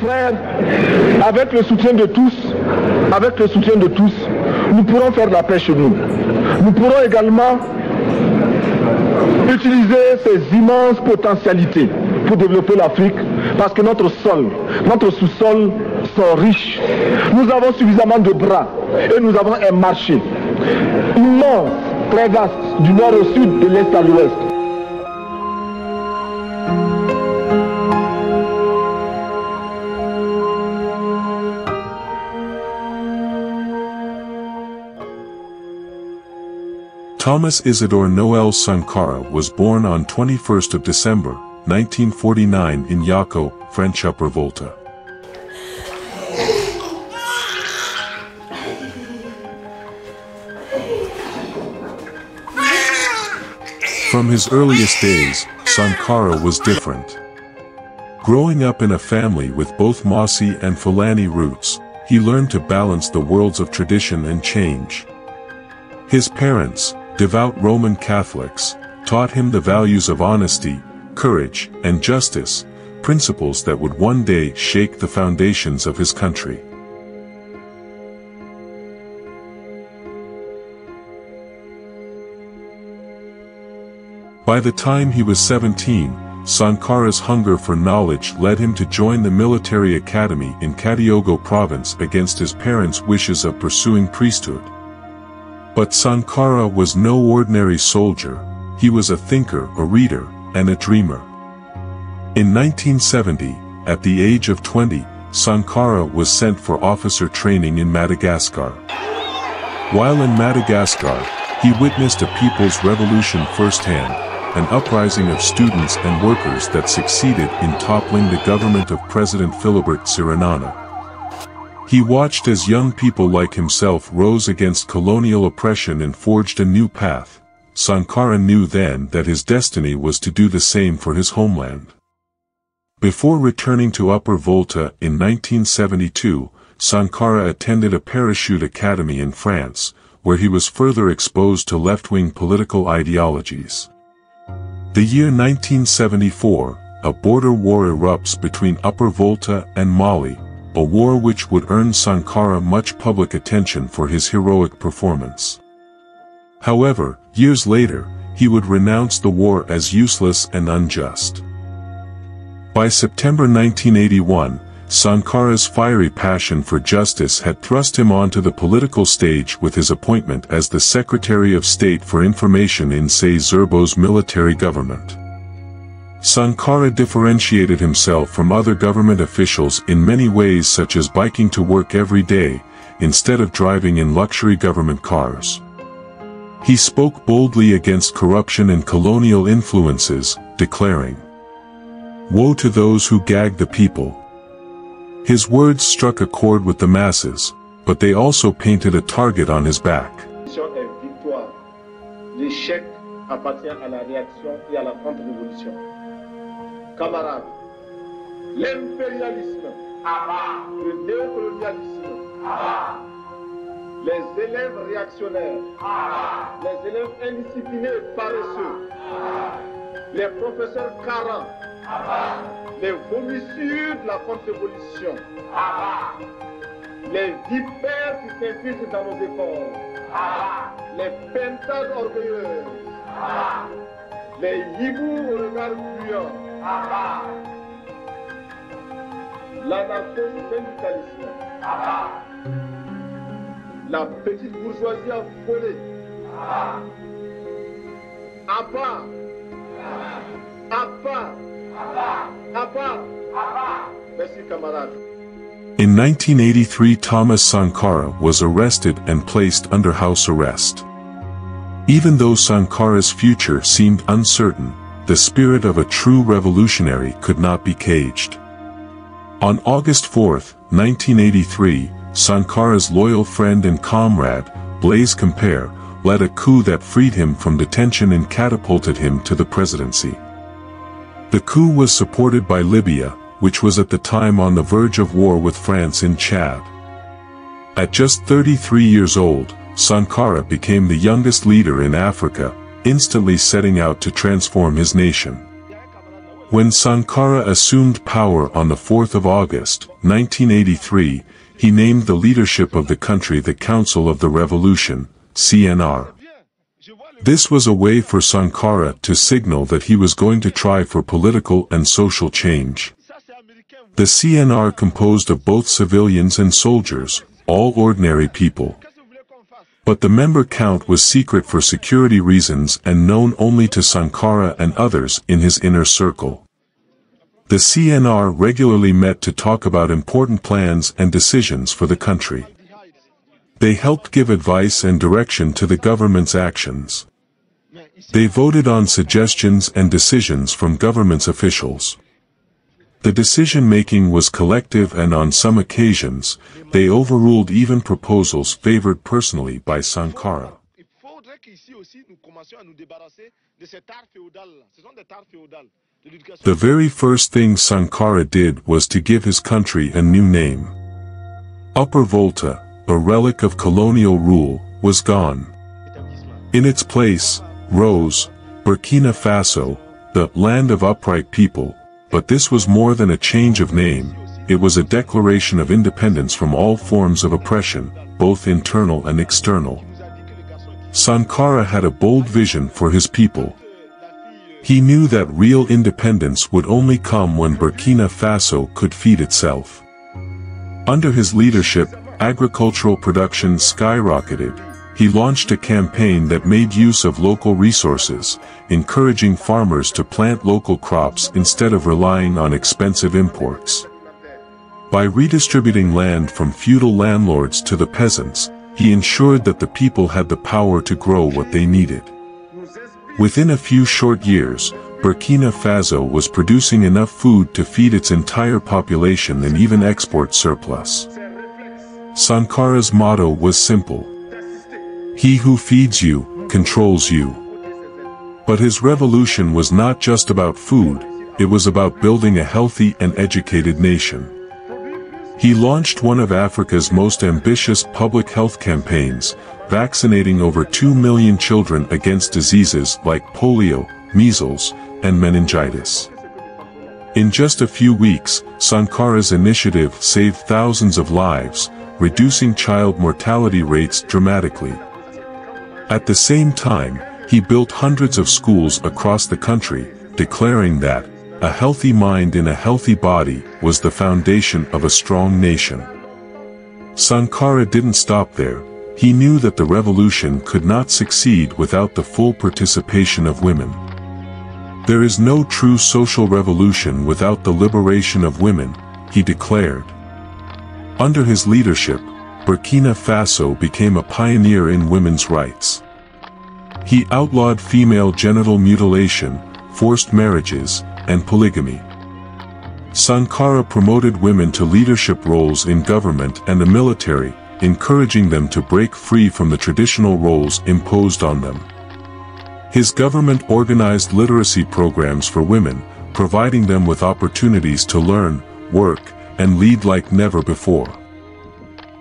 frères, avec le soutien de tous, nous pourrons faire la paix chez nous. Nous pourrons également utiliser ces immenses potentialités pour développer l'Afrique, parce que notre sous-sol sont riches. Nous avons suffisamment de bras et nous avons un marché immense, très vaste, du nord au sud, de l'est à l'ouest. Thomas Isidore Noel Sankara was born on 21st of December, 1949 in Yako, French Upper Volta. From his earliest days, Sankara was different. Growing up in a family with both Mossi and Fulani roots, he learned to balance the worlds of tradition and change. His parents, devout Roman Catholics, taught him the values of honesty, courage, and justice, principles that would one day shake the foundations of his country. By the time he was 17, Sankara's hunger for knowledge led him to join the military academy in Katiogo province against his parents' wishes of pursuing priesthood. But Sankara was no ordinary soldier. He was a thinker, a reader, and a dreamer. In 1970, at the age of 20, Sankara was sent for officer training in Madagascar. While in Madagascar, he witnessed a people's revolution firsthand, an uprising of students and workers that succeeded in toppling the government of President Philibert Tsiranana. He watched as young people like himself rose against colonial oppression and forged a new path. Sankara knew then that his destiny was to do the same for his homeland. Before returning to Upper Volta in 1972, Sankara attended a parachute academy in France, where he was further exposed to left-wing political ideologies. The year 1974, a border war erupts between Upper Volta and Mali, a war which would earn Sankara much public attention for his heroic performance. However, years later, he would renounce the war as useless and unjust. By September 1981, Sankara's fiery passion for justice had thrust him onto the political stage with his appointment as the Secretary of State for Information in Say Zerbo's military government. Sankara differentiated himself from other government officials in many ways, such as biking to work every day, instead of driving in luxury government cars. He spoke boldly against corruption and colonial influences, declaring, "Woe to those who gag the people." His words struck a chord with the masses, but they also painted a target on his back. L'échec appartient à la réaction et à la contre-révolution. Camarades, l'impérialisme, le néocolonialisme, les élèves réactionnaires, les élèves indisciplinés et paresseux, les professeurs carents, les vomissures de la contre-révolution, les vipères qui s'infiltrent dans nos écoles, les pentades orgueilleuses, les hiboux au regard fuyant, l'anarcho-syndicalisme, la petite bourgeoisie affolée, à part, merci camarades. In 1983, Thomas Sankara was arrested and placed under house arrest. Even though Sankara's future seemed uncertain, the spirit of a true revolutionary could not be caged. On August 4, 1983, Sankara's loyal friend and comrade, Blaise Compaoré, led a coup that freed him from detention and catapulted him to the presidency. The coup was supported by Libya, which was at the time on the verge of war with France in Chad. At just 33 years old, Sankara became the youngest leader in Africa, instantly setting out to transform his nation. When Sankara assumed power on the 4th of August, 1983, he named the leadership of the country the Council of the Revolution, CNR. This was a way for Sankara to signal that he was going to try for political and social change. The CNR composed of both civilians and soldiers, all ordinary people. But the member count was secret for security reasons and known only to Sankara and others in his inner circle. The CNR regularly met to talk about important plans and decisions for the country. They helped give advice and direction to the government's actions. They voted on suggestions and decisions from government's officials. The decision-making was collective, and on some occasions, they overruled even proposals favored personally by Sankara. The very first thing Sankara did was to give his country a new name. Upper Volta, a relic of colonial rule, was gone. In its place rose Burkina Faso, the land of upright people. But this was more than a change of name, it was a declaration of independence from all forms of oppression, both internal and external. Sankara had a bold vision for his people. He knew that real independence would only come when Burkina Faso could feed itself. Under his leadership, agricultural production skyrocketed. He launched a campaign that made use of local resources, encouraging farmers to plant local crops instead of relying on expensive imports. By redistributing land from feudal landlords to the peasants, he ensured that the people had the power to grow what they needed. Within a few short years, Burkina Faso was producing enough food to feed its entire population and even export surplus. Sankara's motto was simple: "He who feeds you, controls you." But his revolution was not just about food, it was about building a healthy and educated nation. He launched one of Africa's most ambitious public health campaigns, vaccinating over 2 million children against diseases like polio, measles, and meningitis. In just a few weeks, Sankara's initiative saved thousands of lives, reducing child mortality rates dramatically. At the same time, he built hundreds of schools across the country, declaring that a healthy mind in a healthy body was the foundation of a strong nation. Sankara didn't stop there. He knew that the revolution could not succeed without the full participation of women. There is no true social revolution without the liberation of women, he declared. Under his leadership, Burkina Faso became a pioneer in women's rights. He outlawed female genital mutilation, forced marriages, and polygamy. Sankara promoted women to leadership roles in government and the military, encouraging them to break free from the traditional roles imposed on them. His government organized literacy programs for women, providing them with opportunities to learn, work, and lead like never before.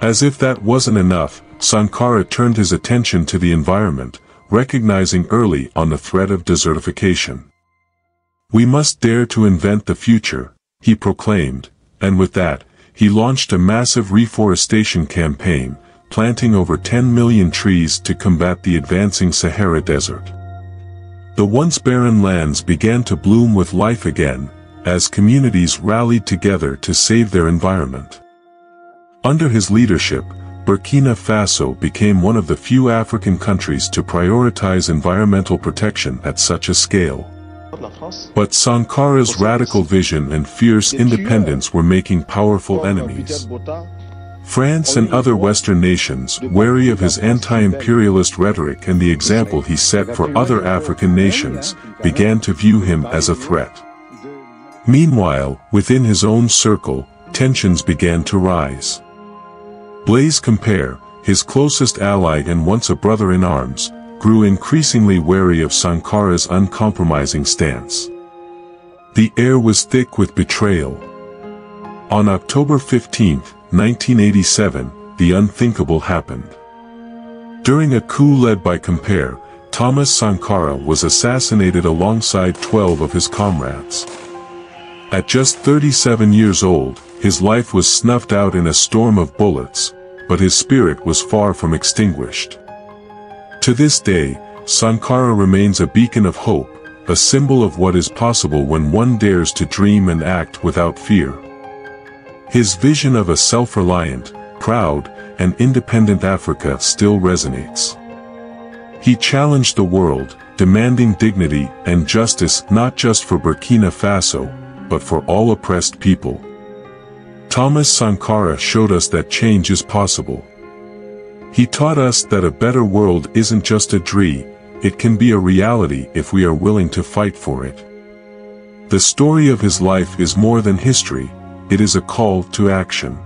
As if that wasn't enough, Sankara turned his attention to the environment, recognizing early on the threat of desertification. "We must dare to invent the future," he proclaimed, and with that, he launched a massive reforestation campaign, planting over 10 million trees to combat the advancing Sahara Desert. The once barren lands began to bloom with life again, as communities rallied together to save their environment. Under his leadership, Burkina Faso became one of the few African countries to prioritize environmental protection at such a scale. But Sankara's radical vision and fierce independence were making powerful enemies. France and other Western nations, wary of his anti-imperialist rhetoric and the example he set for other African nations, began to view him as a threat. Meanwhile, within his own circle, tensions began to rise. Blaise Compaoré, his closest ally and once a brother in arms, grew increasingly wary of Sankara's uncompromising stance. The air was thick with betrayal. On October 15, 1987, the unthinkable happened. During a coup led by Compaoré, Thomas Sankara was assassinated alongside 12 of his comrades. At just 37 years old, his life was snuffed out in a storm of bullets, but his spirit was far from extinguished. To this day, Sankara remains a beacon of hope, a symbol of what is possible when one dares to dream and act without fear. His vision of a self-reliant, proud, and independent Africa still resonates. He challenged the world, demanding dignity and justice not just for Burkina Faso, but for all oppressed people. Thomas Sankara showed us that change is possible. He taught us that a better world isn't just a dream, it can be a reality if we are willing to fight for it. The story of his life is more than history, it is a call to action.